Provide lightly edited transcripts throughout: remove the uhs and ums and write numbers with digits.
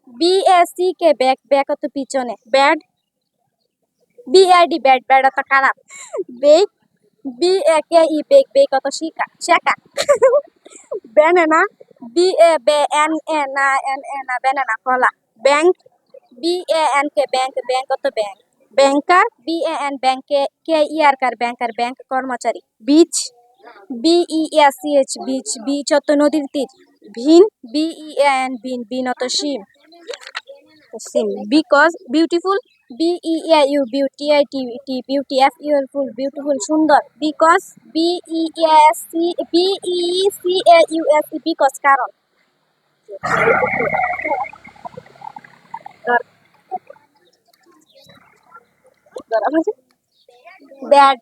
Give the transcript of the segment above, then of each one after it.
BAC কে back back তো পিছনে bad BID bad bad তো খারাপ বেক BAKE বেক বেক তো শিকা শেখা ব্যানানা BABNA না না ব্যানানা কলা ব্যাংক BANK ব্যাংক ব্যাংক তো ব্যাংক ব্যাংকার BAN ব্যাংকে KER ব্যাংকার ব্যাংক কর্মচারী বিচ BESCH বিচ বিচ অত নদীর তীর ভিন BEAN বিন বিন অত শিম সিম because beautiful BEAU beauty beauty FUL beautiful সুন্দর বিকজ BECAUS বিকজ কারণ ব্যাড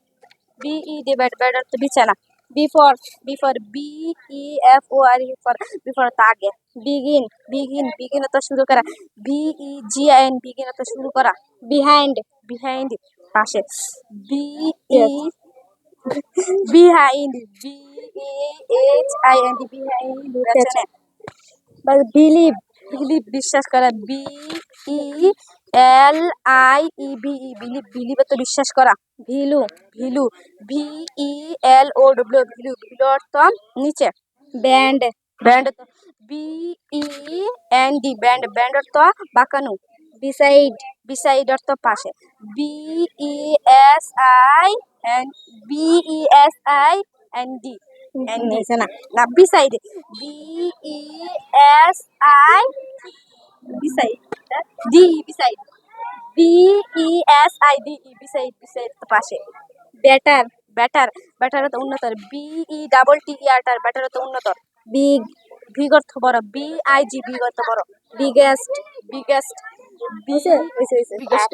BED ব্যাড ব্যাড অর্থ বিছানা বিফোর বিফোর BEFOR বিফোর তো আগে বিগিন বিগিন বিগিন তো শুরু করা BEGIN বিগিন তো শুরু করা বিহাইন্ড বিহাইন্ড পাশে BE বিহাইন্ড BEHIND বিহাইন্ড পেছনে বিলিভ বিলিভ বিশ্বাস করা BELIEVE বিলিভ বিলিভ তো বিশ্বাস করা ভিলু ভিলু VELOW ভিলু ভিলু অর্থ নিচে band band BEND band band অর্থ বাঁকানো বিসাইড বিসাইড অর্থ পাশে BESIND নিচে না না beside BESI beside beside BESIDE beside beside তো পাশে বেটার বেটার বেটার তো উন্নতর BETTER বেটার তো উন্নতর বিগ বিগ অর্থ বড় BIG বিগ অর্থ বড় বিগেস্ট বিগেস্ট বিগেস্ট